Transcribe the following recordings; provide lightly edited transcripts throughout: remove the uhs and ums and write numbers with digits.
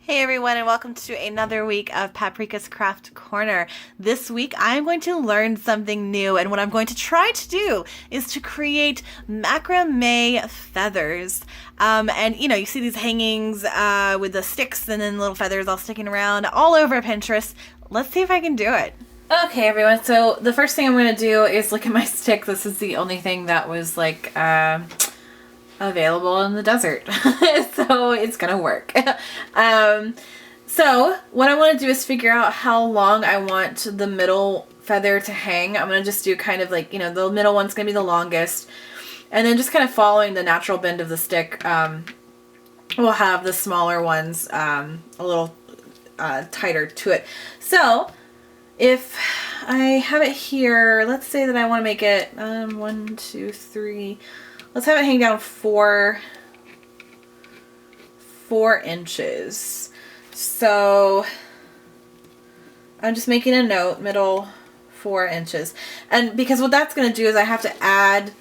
Hey everyone, and welcome to another week of Paprika's Craft Corner. This week I'm going to learn something new, and what I'm going to try to do is to create macrame feathers. And you see these hangings with the sticks and then little feathers all sticking around all over Pinterest. Let's see if I can do it. Okay everyone, so the first thing I'm going to do is look at my stick. This is the only thing that was available in the desert. So it's gonna work. So what I want to do is figure out how long I want the middle feather to hang. I'm gonna just do kind of like, the middle one's gonna be the longest, and then just kind of following the natural bend of the stick, we'll have the smaller ones a little tighter to it. So if I have it here, let's say that I want to make it 1, 2, 3. Let's have it hang down 4 inches. So I'm just making a note, middle 4 inches. And because what that's going to do is I have to add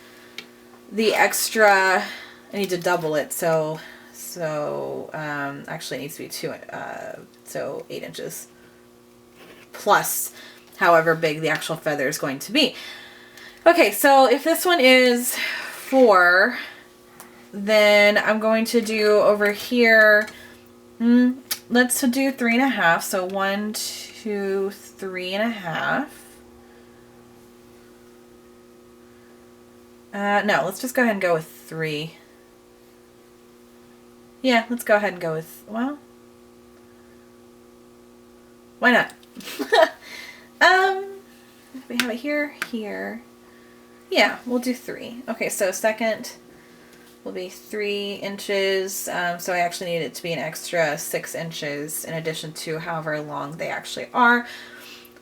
the extra, I need to double it. So actually it needs to be 2, so 8 inches plus however big the actual feather is going to be. Okay, so if this one is 4, then I'm going to do over here, let's do 3.5. So 1, 2, 3.5. No, let's just go ahead and go with 3. Yeah, let's go ahead and go with, well, why not? We have it here. Yeah, we'll do 3. Okay, so second will be 3 inches. So I actually need it to be an extra 6 inches in addition to however long they actually are.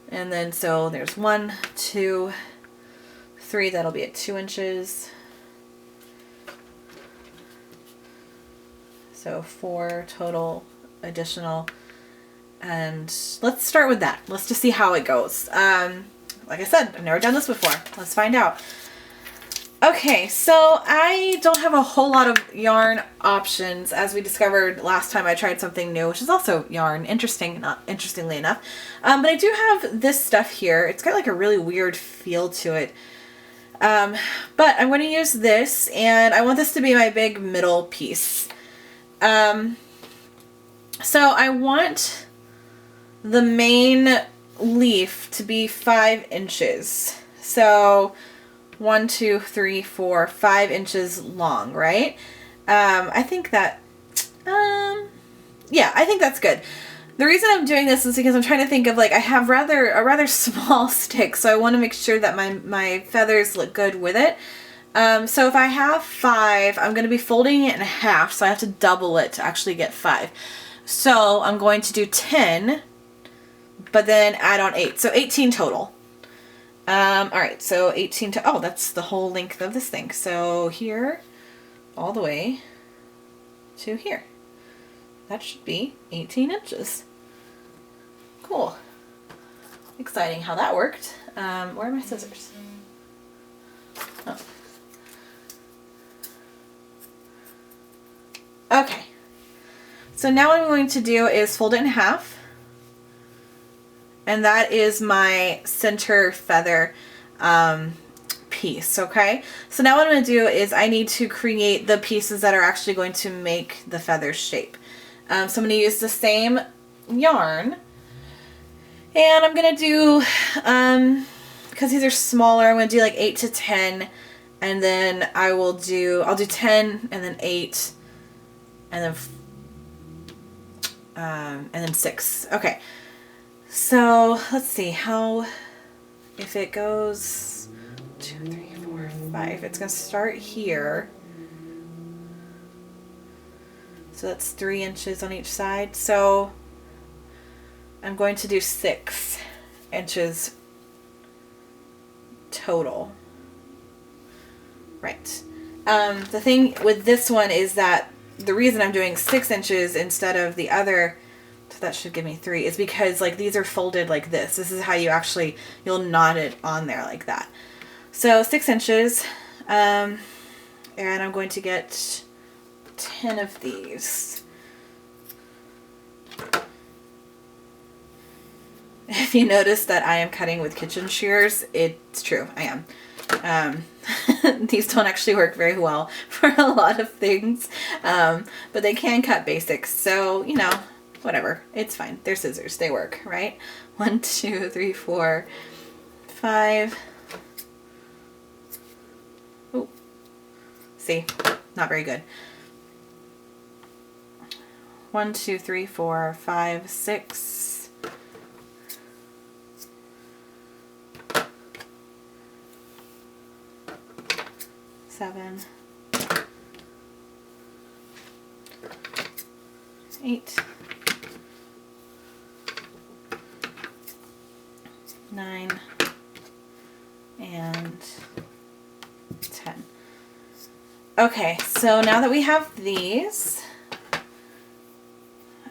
And then so there's 1, 2, 3. That'll be at 2 inches. So 4 total additional. And let's start with that. Let's just see how it goes. Like I said, I've never done this before. Let's find out. Okay, so I don't have a whole lot of yarn options, as we discovered last time I tried something new, which is also yarn, interestingly enough. But I do have this stuff here. It's got like a really weird feel to it. But I'm going to use this, and I want this to be my big middle piece. So I want the main leaf to be 5 inches. So 1, 2, 3, 4, 5 inches long, right? I think that, yeah, I think that's good. The reason I'm doing this is because I'm trying to think of, like, I have a rather small stick, so I want to make sure that my feathers look good with it. So if I have 5, I'm going to be folding it in half, so I have to double it to actually get 5. So I'm going to do 10, but then add on 8, so 18 total. Alright, so 18 to, oh, that's the whole length of this thing. So here, all the way to here. That should be 18 inches. Cool. Exciting how that worked. Where are my scissors? Oh. Okay. So now what I'm going to do is fold it in half. And that is my center feather piece, okay? So now what I'm going to do is I need to create the pieces that are actually going to make the feather shape. So I'm going to use the same yarn. And I'm going to do, because these are smaller, I'm going to do like 8 to 10. And then I'll do 10 and then 8 and then 6. Okay. So let's see if it goes 2, 3, 4, 5. It's going to start here. So that's 3 inches on each side. So I'm going to do 6 inches total. Right. The thing with this one is that the reason I'm doing 6 inches instead of the other, so that should give me 3, is because like these are folded like this. This is how you'll knot it on there like that. So 6 inches, and I'm going to get 10 of these. if you notice that I am cutting with kitchen shears, it's true, I am. These don't actually work very well for a lot of things, but they can cut basics, so, you know, whatever, it's fine. They're scissors, they work, right? 1, 2, 3, 4, 5. Oh, see, not very good. 1, 2, 3, 4, 5, 6. 7, 8, 9, and 10. Okay, so now that we have these,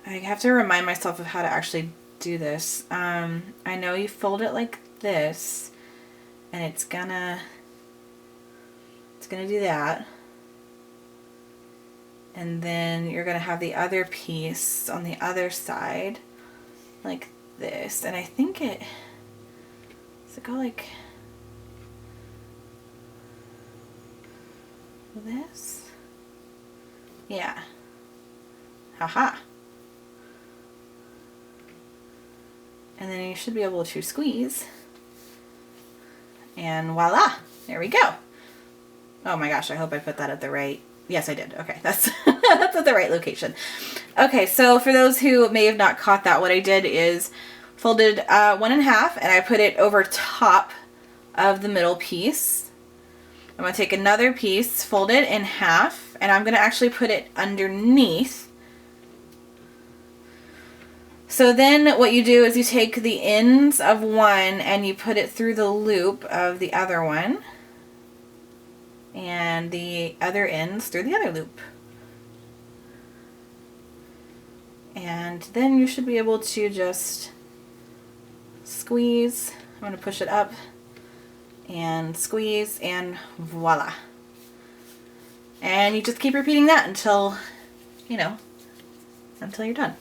I have to remind myself of how to actually do this. I know you fold it like this, and it's gonna do that. And then you're gonna have the other piece on the other side like this. And I think does it go like this? Yeah. Haha. And then you should be able to squeeze. And voila, there we go. Oh my gosh, I hope I put that at the right, yes I did, okay, that's, that's at the right location. Okay, so for those who may have not caught that, what I did is folded 1 in half, and I put it over top of the middle piece. I'm going to take another piece, fold it in half, and I'm going to actually put it underneath. So then what you do is you take the ends of one and you put it through the loop of the other one, and the other ends through the other loop. And then you should be able to just squeeze. I'm going to push it up and squeeze, and voila. And you just keep repeating that until, you know, until you're done.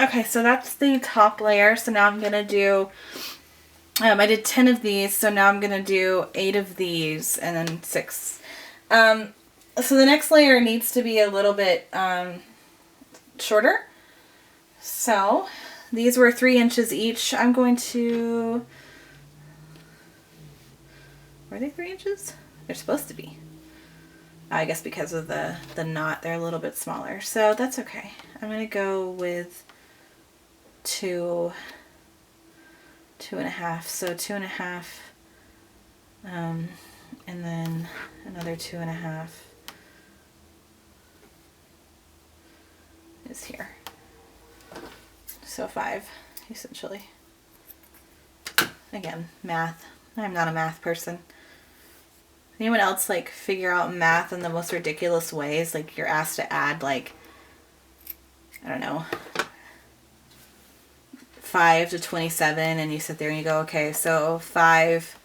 Okay, so that's the top layer. So now I'm going to do, I did 10 of these, so now I'm going to do 8 of these and then 6. So the next layer needs to be a little bit shorter. So these were 3 inches each. I'm going to, were they 3 inches? They're supposed to be. I guess because of the knot, they're a little bit smaller. So that's okay. I'm going to go with 2, 2.5, so 2.5, and then another 2.5 is here, so 5 essentially. Again, math. I'm not a math person. Anyone else like figure out math in the most ridiculous ways? Like you're asked to add like, I don't know, 5 to 27, and you sit there and you go, okay, so 5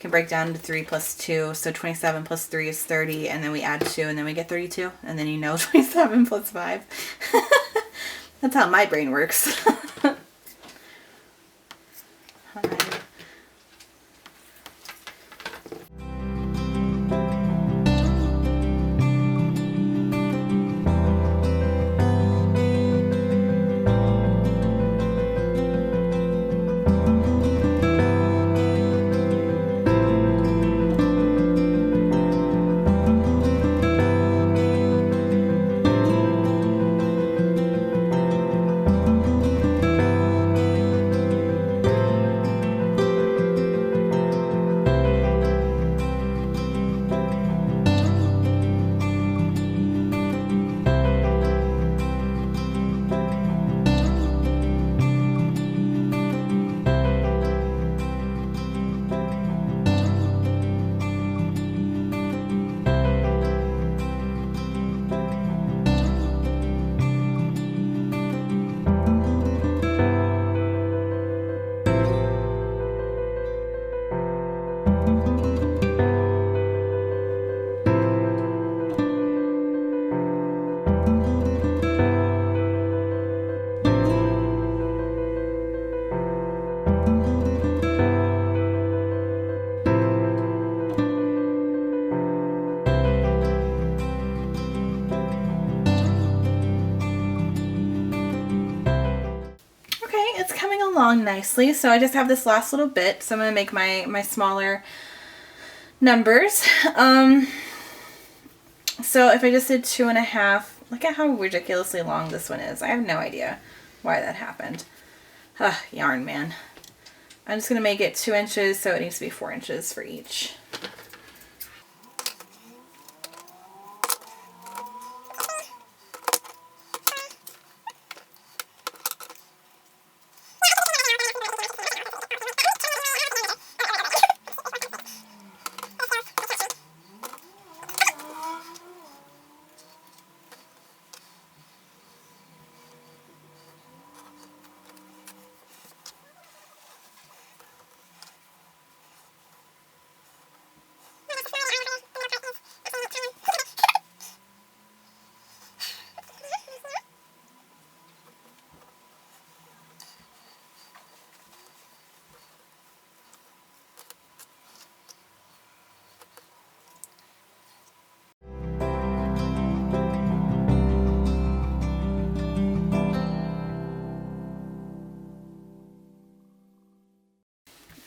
can break down to 3 plus 2, so 27 plus 3 is 30, and then we add 2 and then we get 32, and then you know 27 plus 5. That's how my brain works. nicely. So I just have this last little bit. So I'm going to make my smaller numbers. So if I just did 2.5, look at how ridiculously long this one is. I have no idea why that happened. Ugh, yarn man. I'm just going to make it 2 inches, so it needs to be 4 inches for each.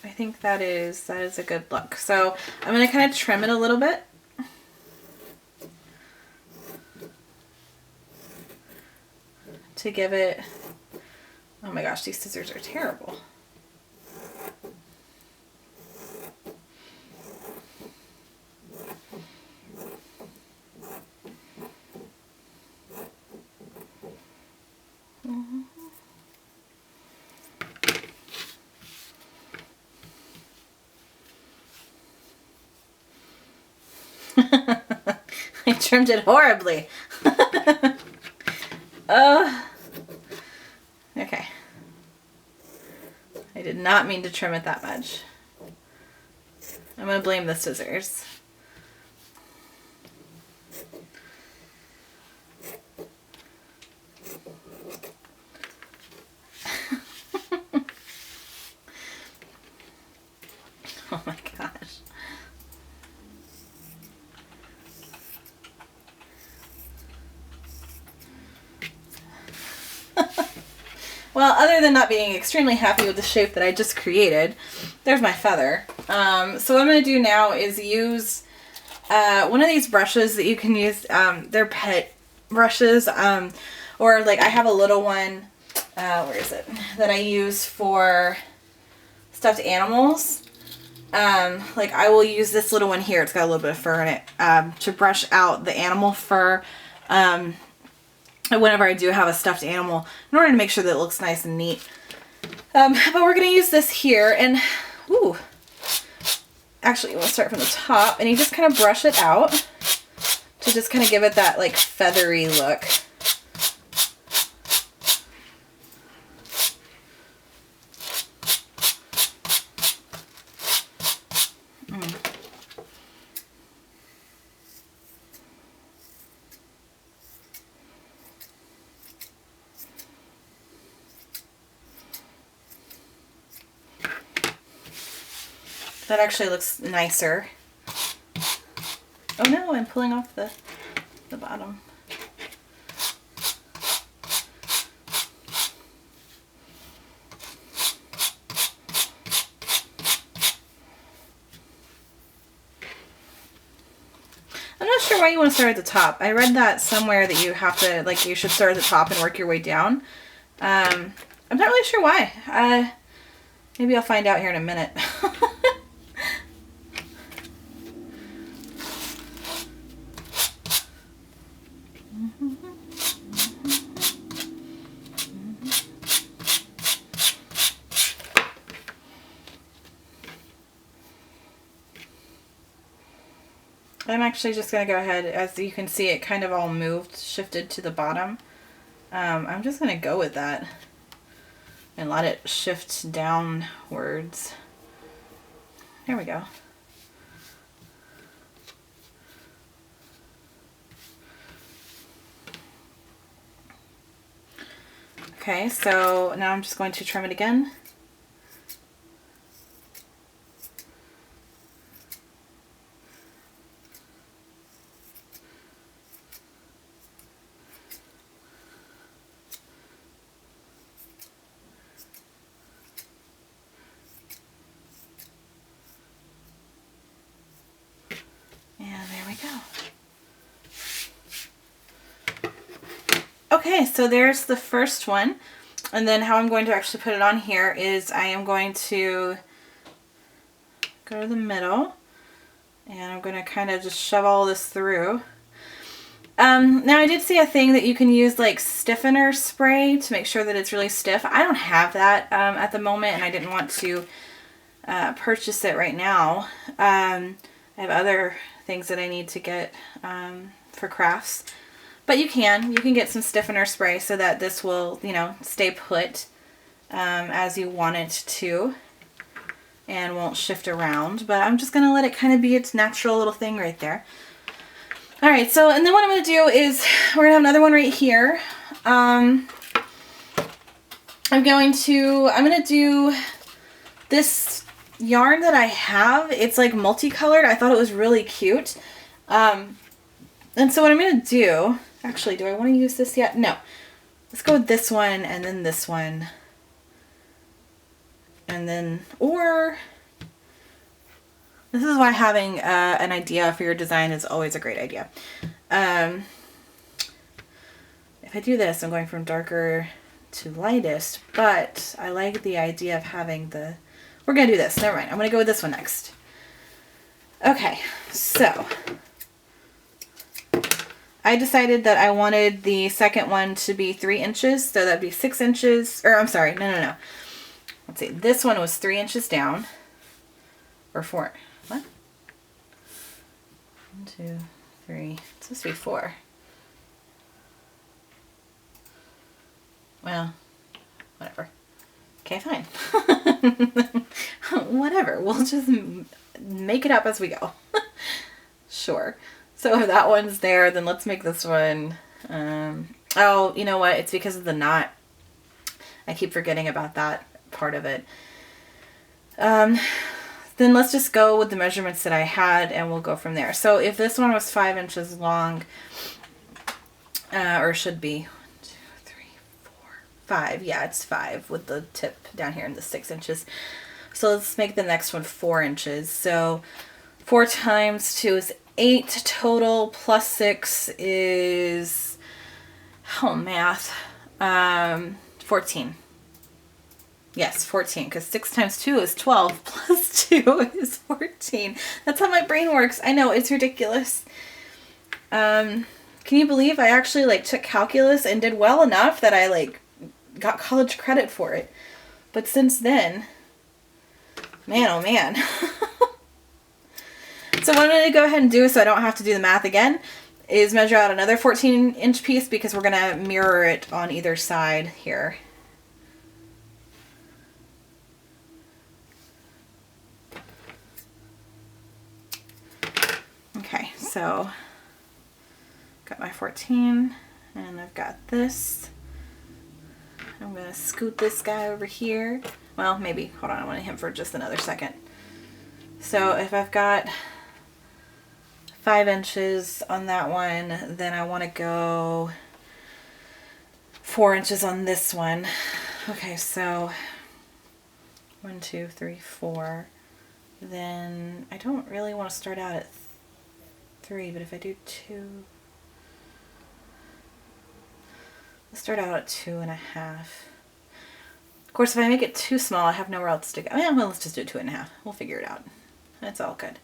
I think that is a good look. So I'm going to kind of trim it a little bit. To give it, oh my gosh, these scissors are terrible. I trimmed it horribly. Okay. I did not mean to trim it that much. I'm going to blame the scissors. Oh my gosh. Well, other than not being extremely happy with the shape that I just created, there's my feather. So what I'm going to do now is use one of these brushes that you can use. They're pet brushes, or like I have a little one, where is it, that I use for stuffed animals. Like I will use this little one here. It's got a little bit of fur in it, to brush out the animal fur. Whenever I do have a stuffed animal, in order to make sure that it looks nice and neat. But we're going to use this here, and ooh, actually you want to start from the top, and you just kind of brush it out to just kind of give it that like feathery look. That actually looks nicer. Oh no, I'm pulling off the bottom. I'm not sure why you want to start at the top. I read that somewhere that you have to, like, you should start at the top and work your way down. I'm not really sure why. Maybe I'll find out here in a minute. I'm actually just going to go ahead, as you can see it kind of all moved, shifted to the bottom. I'm just going to go with that and let it shift downwards. There we go. Okay, so now I'm just going to trim it again. And there we go. Okay, so there's the first one. And then how I'm going to actually put it on here is I am going to go to the middle and I'm going to kind of just shove all this through. Now I did see a thing that you can use like stiffener spray to make sure that it's really stiff. I don't have that at the moment, and I didn't want to purchase it right now. I have other things that I need to get for crafts. But you can get some stiffener spray so that this will, you know, stay put as you want it to and won't shift around. But I'm just going to let it kind of be its natural little thing right there. All right, so, and then what I'm going to do is, we're going to have another one right here. I'm going to do this yarn that I have. It's like multicolored. I thought it was really cute. And so what I'm going to do, actually, do I want to use this yet? No. Let's go with this one and then this one. And then, or... This is why having an idea for your design is always a great idea. If I do this, I'm going from darker to lightest, but I like the idea of having the... We're going to do this. Never mind. I'm going to go with this one next. Okay, so I decided that I wanted the second one to be 3 inches, so that'd be 6 inches, or I'm sorry, no. Let's see, this one was 3 inches down, or 4. What? 1, 2, 3. It's supposed to be 4. Well, whatever. Okay, fine. Whatever. We'll just make it up as we go. Sure. So if that one's there, then let's make this one. Oh, you know what? It's because of the knot. I keep forgetting about that part of it. Then let's just go with the measurements that I had and we'll go from there. So if this one was 5 inches long, or should be 1, 2, 3, 4, 5. Yeah, it's 5 with the tip down here in the 6 inches. So let's make the next one 4 inches. So 4 times 2 is 8 total, plus 6 is, oh, math, 14. Yes, 14, because 6 times 2 is 12, plus 2 is 14. That's how my brain works. I know, it's ridiculous. Can you believe I actually, like, took calculus and did well enough that I, like, got college credit for it? But since then, man, oh man. So what I'm going to go ahead and do, so I don't have to do the math again, is measure out another 14-inch piece, because we're going to mirror it on either side here. Okay, so got my 14 and I've got this. I'm going to scoot this guy over here. Well, maybe, hold on, I want him for just another second. So if I've got 5 inches on that one, then I want to go 4 inches on this one. Okay, so 1, 2, 3, 4. Then I don't really want to start out at 3, but if I do 2, let's start out at 2.5. Of course, if I make it too small, I have nowhere else to go. Well, let's just do 2.5. We'll figure it out. That's all good.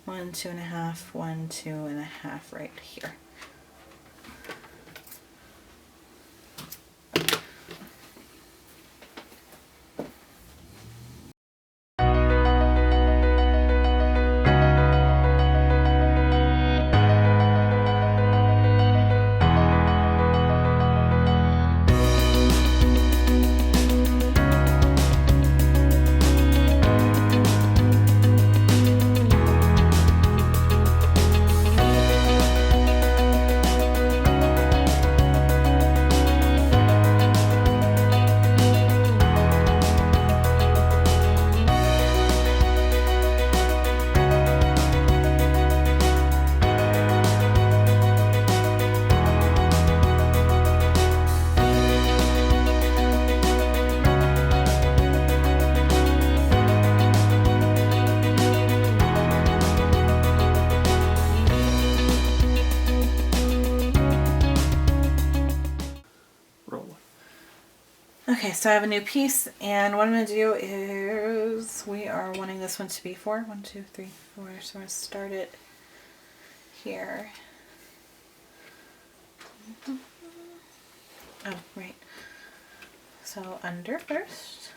1, 2.5, 1, 2.5 right here. so I have a new piece, and what I'm going to do is, we are wanting this one to be 4. 1, 2, 3, 4. So I'm going to start it here. Oh, right. So under first.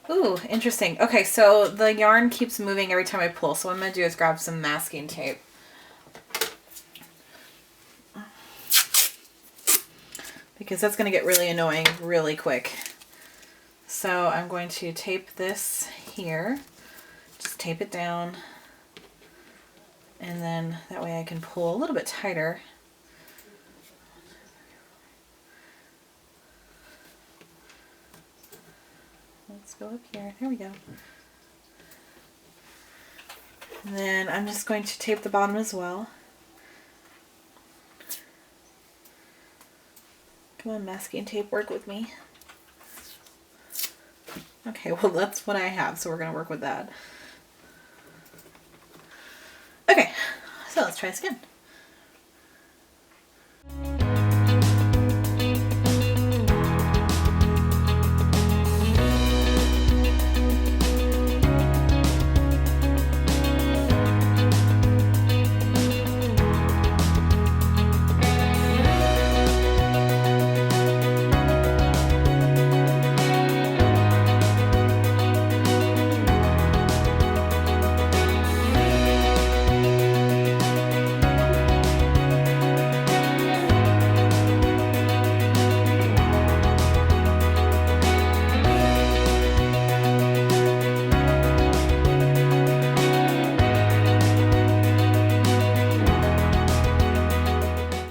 Ooh, interesting. Okay, so the yarn keeps moving every time I pull. So what I'm going to do is grab some masking tape. Because that's going to get really annoying really quick. So I'm going to tape this here. Just tape it down. And then that way I can pull a little bit tighter. Let's go up here. There we go. And then I'm just going to tape the bottom as well. Come on, masking tape, work with me. Okay, well that's what I have, so we're going to work with that. Okay, so let's try this again.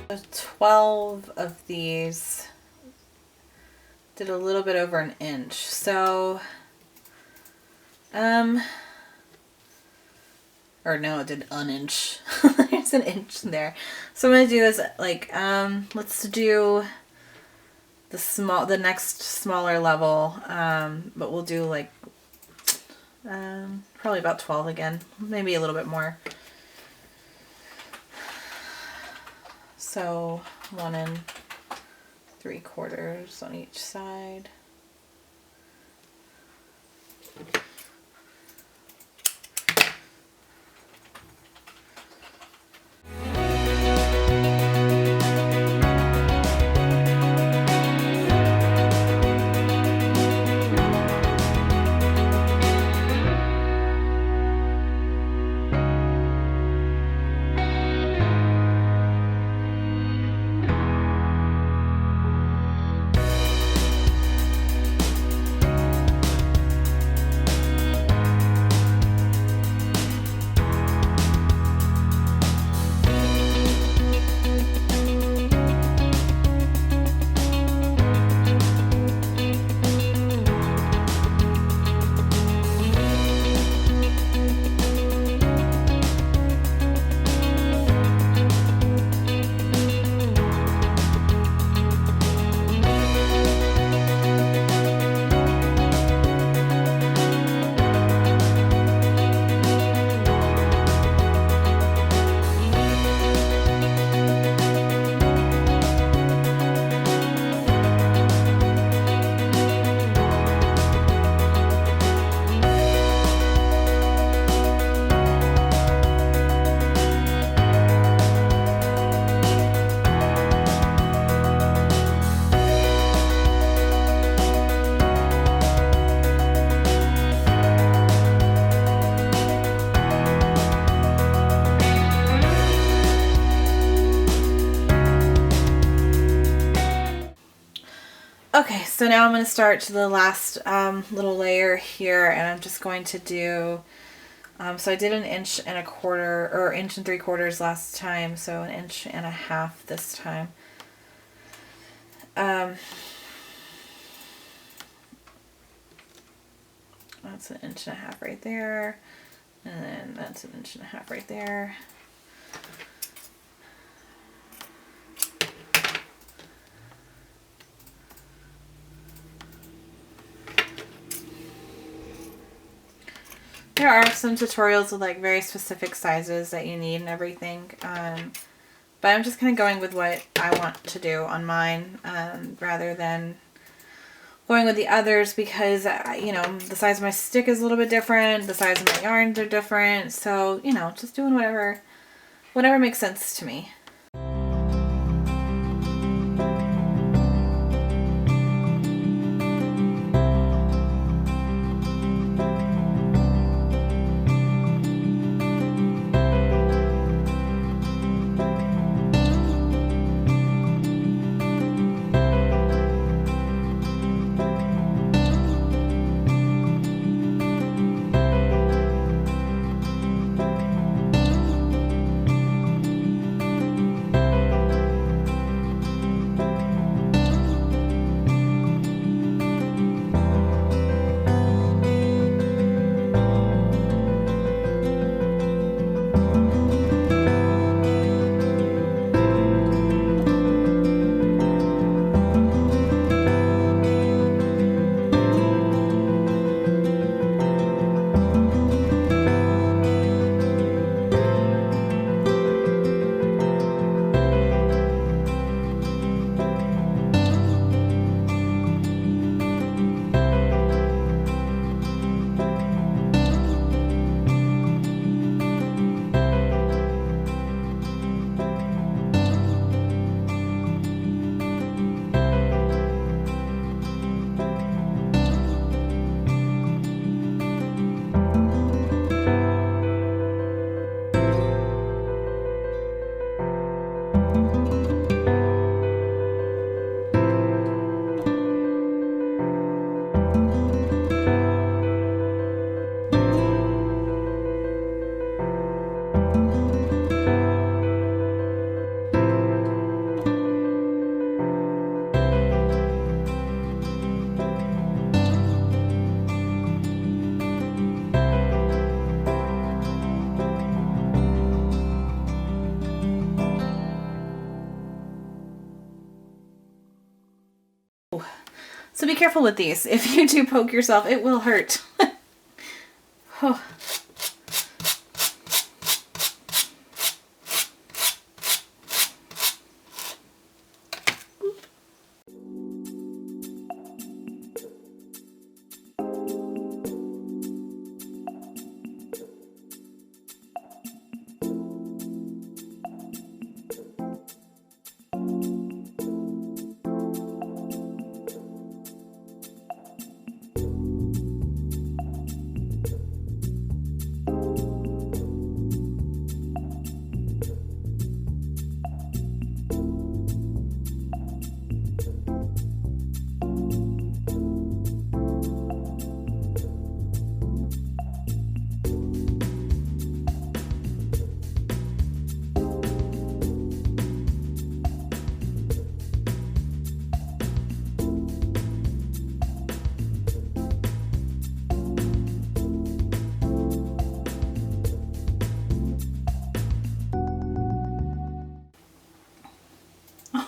So 12 of these did a little bit over an inch. So, or no, it did an inch. There's an inch there. So what I'm gonna do is like, let's do the next smaller level, but we'll do like, probably about 12 again, maybe a little bit more. So 1 3/4 on each side. Okay, so now I'm going to start to the last little layer here, and I'm just going to do, so I did 1 1/4 or 1 3/4 last time, so 1 1/2 this time. That's 1 1/2 right there, and then that's 1 1/2 right there. There are some tutorials with like very specific sizes that you need and everything. But I'm just kind of going with what I want to do on mine rather than going with the others because, you know, the size of my stick is a little bit different. The size of my yarns are different. So, you know, just doing whatever makes sense to me. So be careful with these. If you do poke yourself, it will hurt. Oh.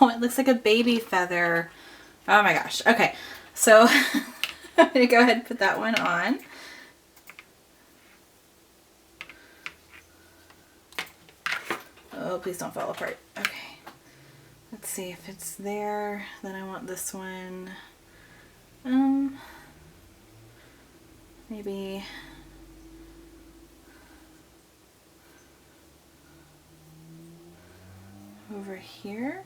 Oh, it looks like a baby feather. Oh my gosh. Okay, so I'm going to go ahead and put that one on. Oh, please don't fall apart. Okay. Let's see if it's there. Then I want this one. Maybe over here.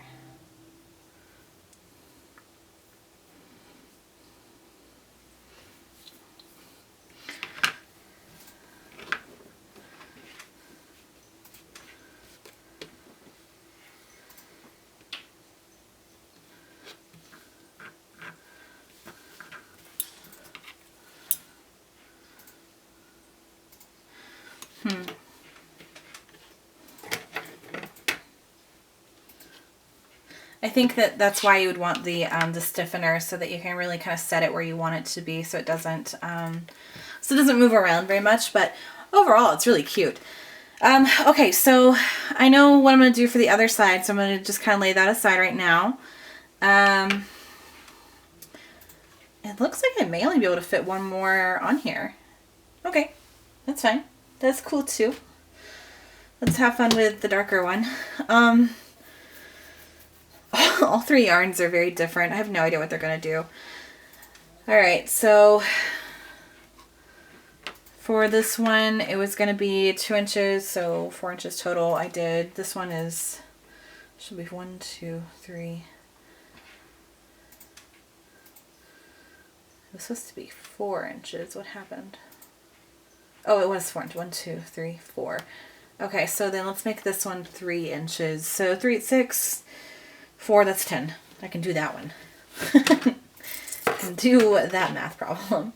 I think that's why you would want the stiffener, so that you can really kind of set it where you want it to be, so it doesn't move around very much. But overall, it's really cute. Okay, so I know what I'm going to do for the other side, so I'm going to just kind of lay that aside right now. It looks like I may only be able to fit one more on here. Okay, That's fine. That's cool too. Let's have fun with the darker one. All three yarns are very different. I have no idea what they're going to do. Alright, so for this one, it was going to be 2 inches, so 4 inches total. I did, this one should be 1, 2, 3. It was supposed to be 4 inches. What happened? Oh, it was 4 inches. 1, 2, 3, 4. Okay, so then let's make this one 3 inches. So 3, 6, 4, that's 10. I can do that one. I can do that math problem.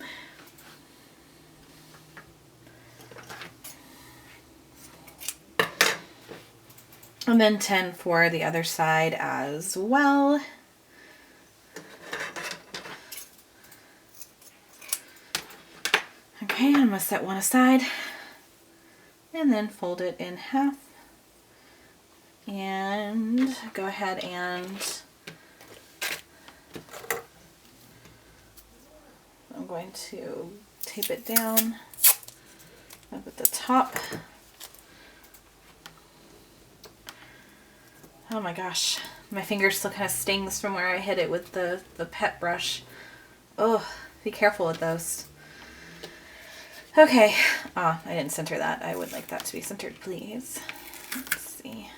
And then 10 for the other side as well. Okay, I'm going to set one aside and then fold it in half. And go ahead and I'm going to tape it down up at the top. Oh my gosh, my finger still kind of stings from where I hit it with the pet brush. Oh, be careful with those. Okay, I didn't center that. I would like that to be centered, please. Let's see.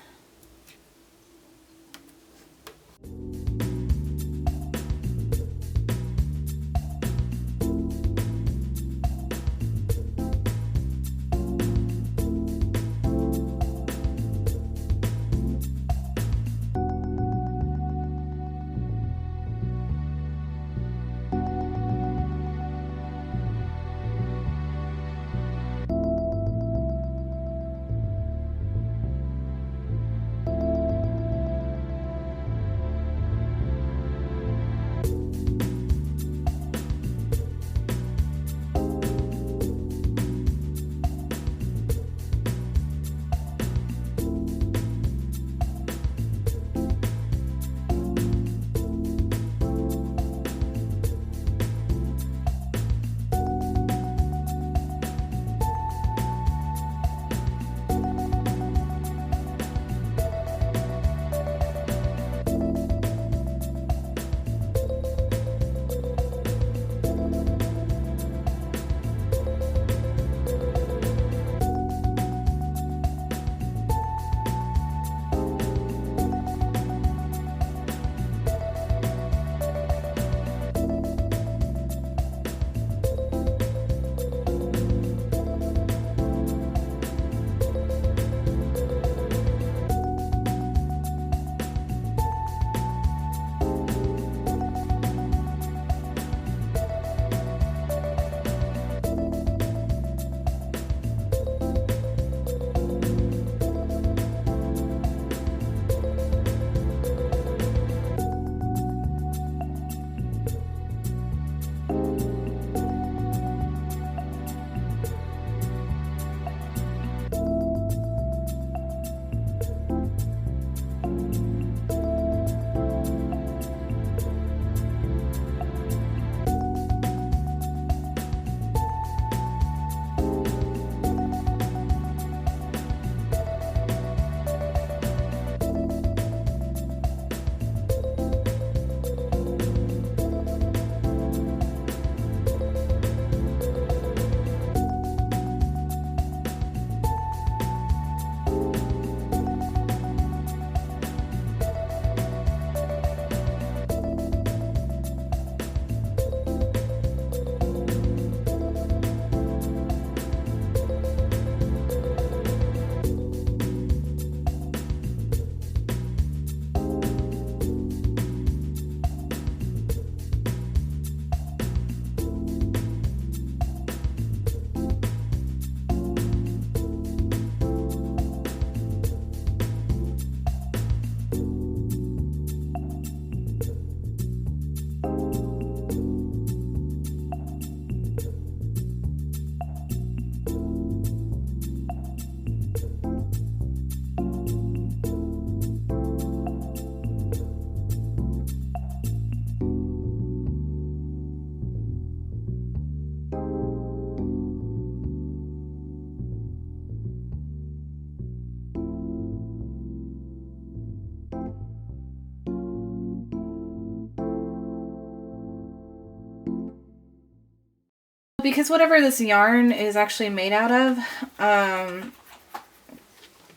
Because whatever this yarn is actually made out of,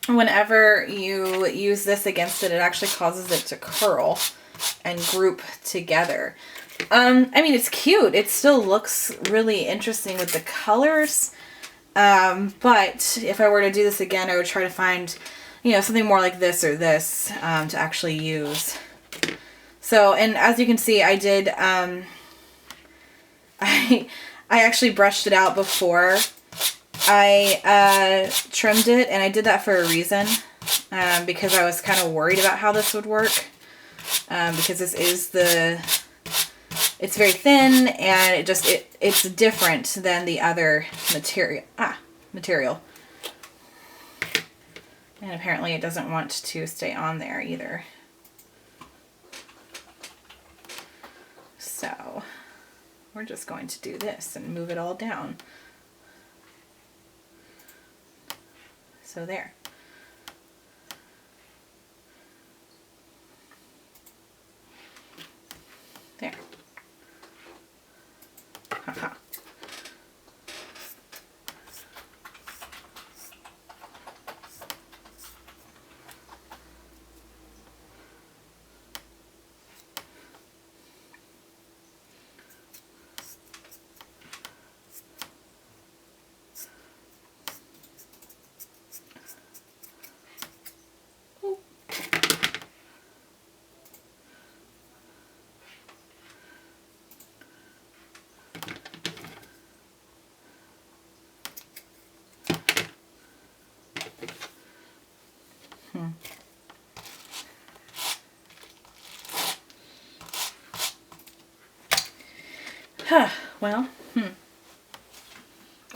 whenever you use this against it, it actually causes it to curl and group together. I mean, it's cute. It still looks really interesting with the colors. But if I were to do this again, I would try to find, you know, something more like this or this, to actually use. So, and as you can see, I did, I actually brushed it out before I trimmed it, and I did that for a reason, because I was kind of worried about how this would work, because this is it's very thin, and it's different than the other material. And apparently it doesn't want to stay on there either. So we're just going to do this and move it all down. So there. There. Haha. Well,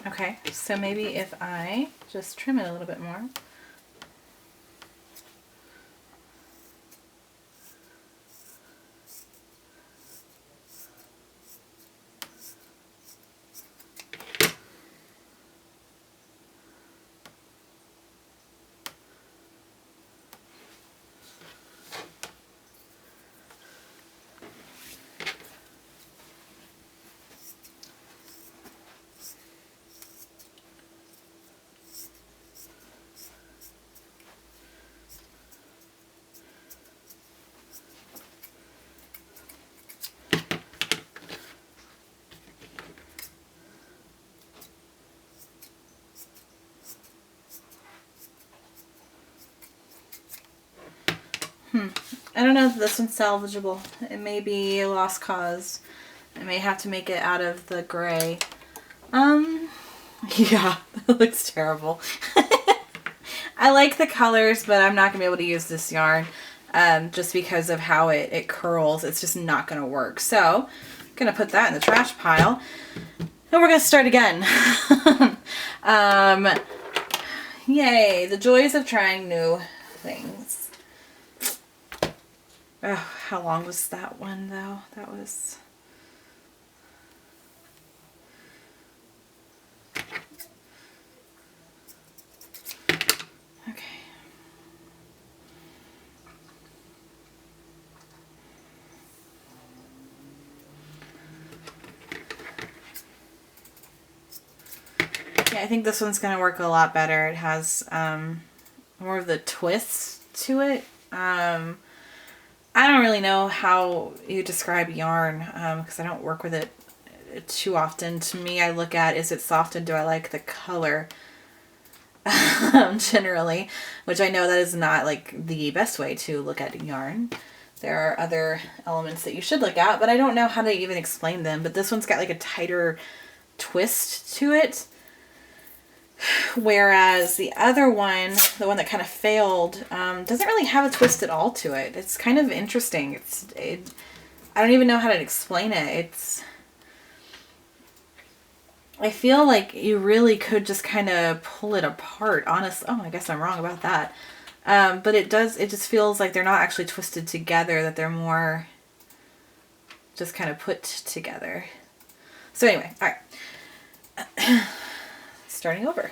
okay, so maybe if I just trim it a little bit more. I don't know if this one's salvageable. It may be a lost cause. I may have to make it out of the gray. Yeah, that looks terrible. I like the colors, but I'm not going to be able to use this yarn just because of how it curls. It's just not going to work. So I'm going to put that in the trash pile. And we're going to start again. Yay, the joys of trying new things. Oh, how long was that one though? That was... Okay. Yeah, I think this one's going to work a lot better. It has more of the twist to it. I don't really know how you describe yarn because I don't work with it too often. To me, I look at, is it soft and do I like the color generally, which I know that is not like the best way to look at yarn. There are other elements that you should look at, but I don't know how to even explain them. But this one's got like a tighter twist to it. Whereas the other one, the one that kind of failed, doesn't really have a twist at all to it. It's kind of interesting. I don't even know how to explain it. I feel like you really could just kind of pull it apart, honestly. Oh, I guess I'm wrong about that. But it just feels like they're not actually twisted together, that they're more just kind of put together. So anyway, all right. Starting over.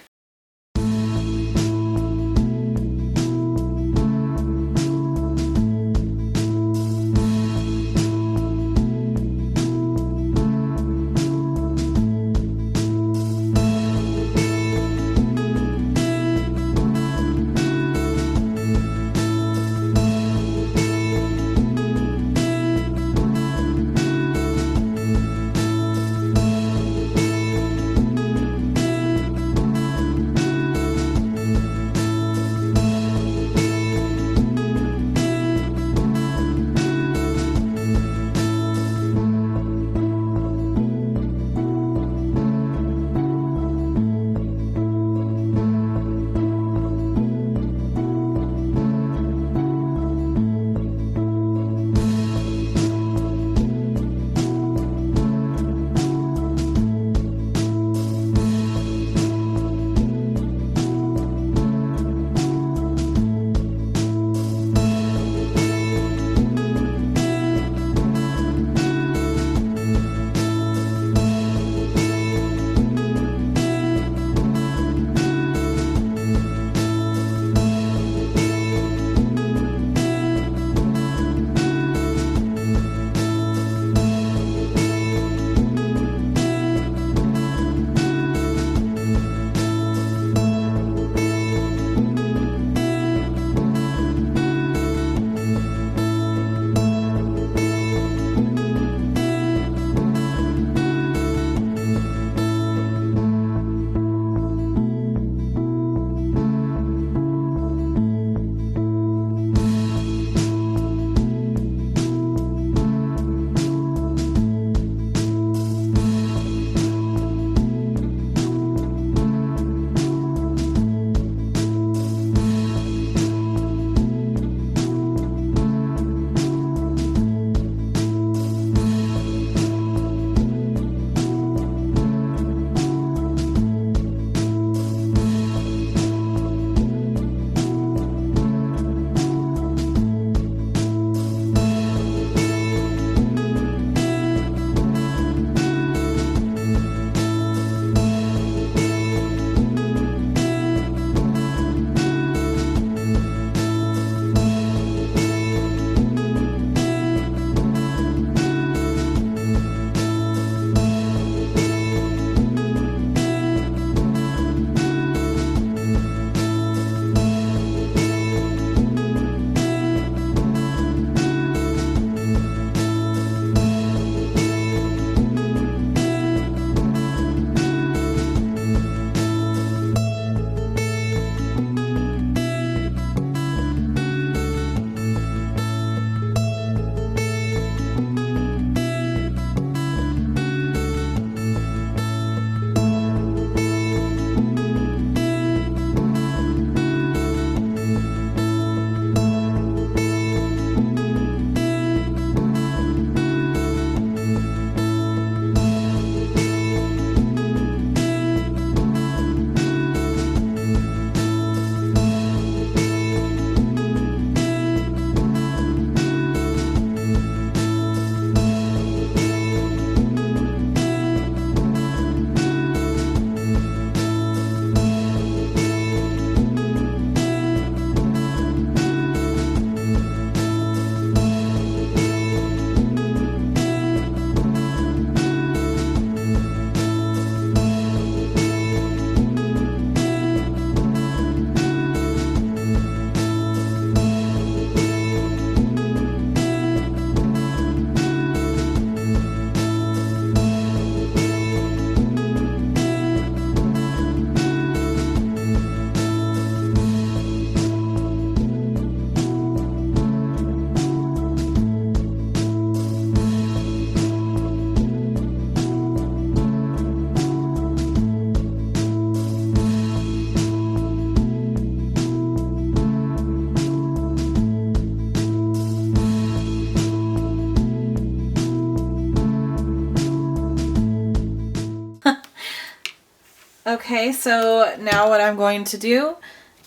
Okay, so now what I'm going to do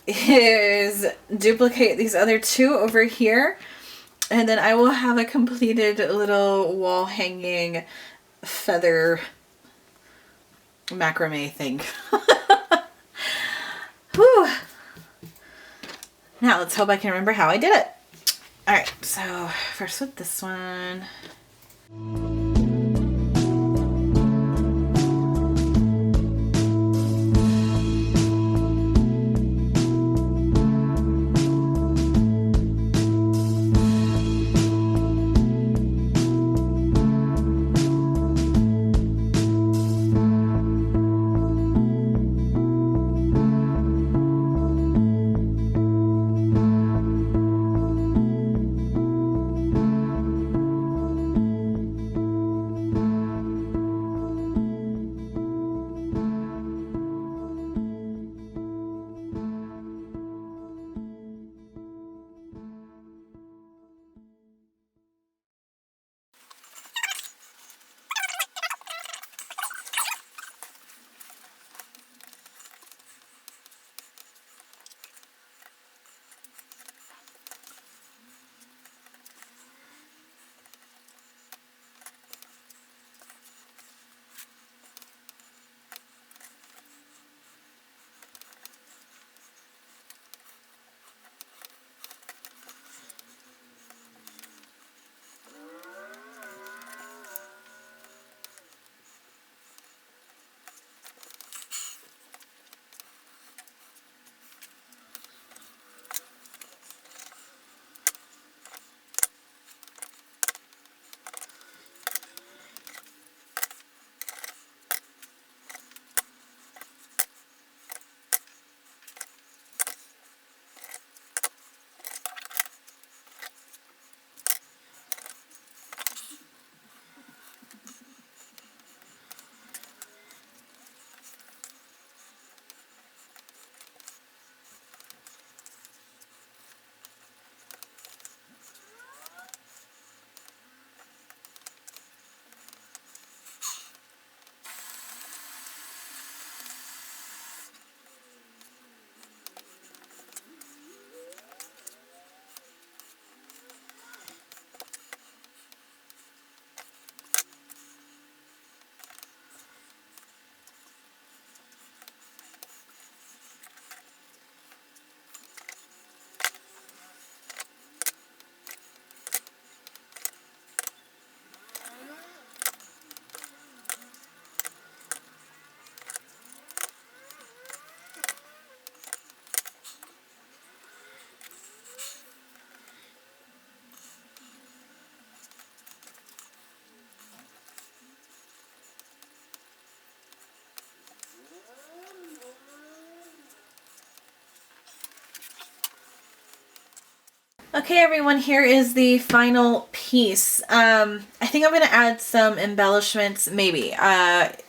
is duplicate these other two over here, and then I will have a completed little wall hanging feather macrame thing. Whew. Now let's hope I can remember how I did it. Alright, so first with this one. Okay everyone, here is the final piece. I think I'm going to add some embellishments, maybe.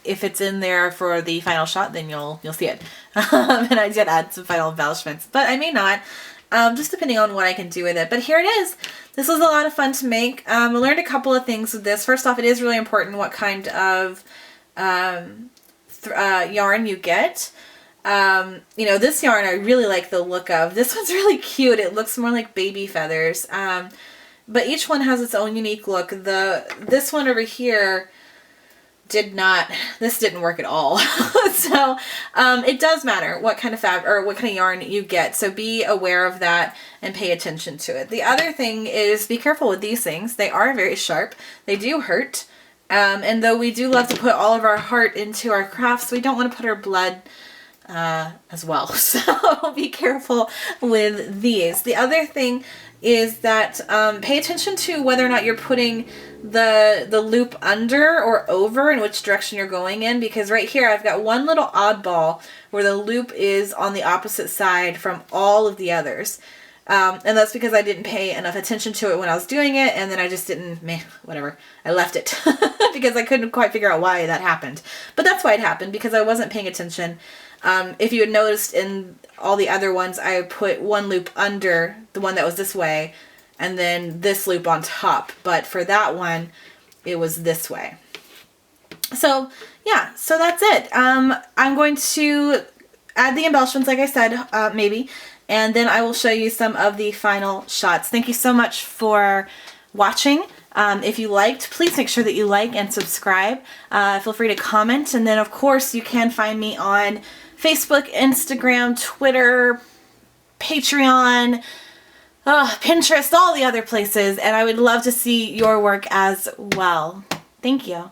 If it's in there for the final shot, then you'll see it. And I did add some final embellishments, but I may not, just depending on what I can do with it. But here it is. This was a lot of fun to make. I learned a couple of things with this. First off, it is really important what kind of yarn you get. You know, this yarn I really like the look of. This one's really cute. It looks more like baby feathers. But each one has its own unique look. This one over here this didn't work at all. So it does matter what kind of fabric or what kind of yarn you get. So be aware of that and pay attention to it. The other thing is be careful with these things. They are very sharp. They do hurt. And though we do love to put all of our heart into our crafts, we don't want to put our blood as well. So be careful with these. The other thing is that pay attention to whether or not you're putting the loop under or over and which direction you're going in, because right here I've got one little oddball where the loop is on the opposite side from all of the others. And that's because I didn't pay enough attention to it when I was doing it, and then I just didn't, whatever, I left it because I couldn't quite figure out why that happened. But that's why it happened, because I wasn't paying attention. If you had noticed in all the other ones, I put one loop under the one that was this way, and then this loop on top. But for that one, it was this way. So yeah, so that's it. I'm going to add the embellishments, like I said, maybe, and then I will show you some of the final shots. Thank you so much for watching. If you liked, please make sure that you like and subscribe. Feel free to comment, and then of course you can find me on Facebook, Instagram, Twitter, Patreon, Pinterest, all the other places, and I would love to see your work as well. Thank you.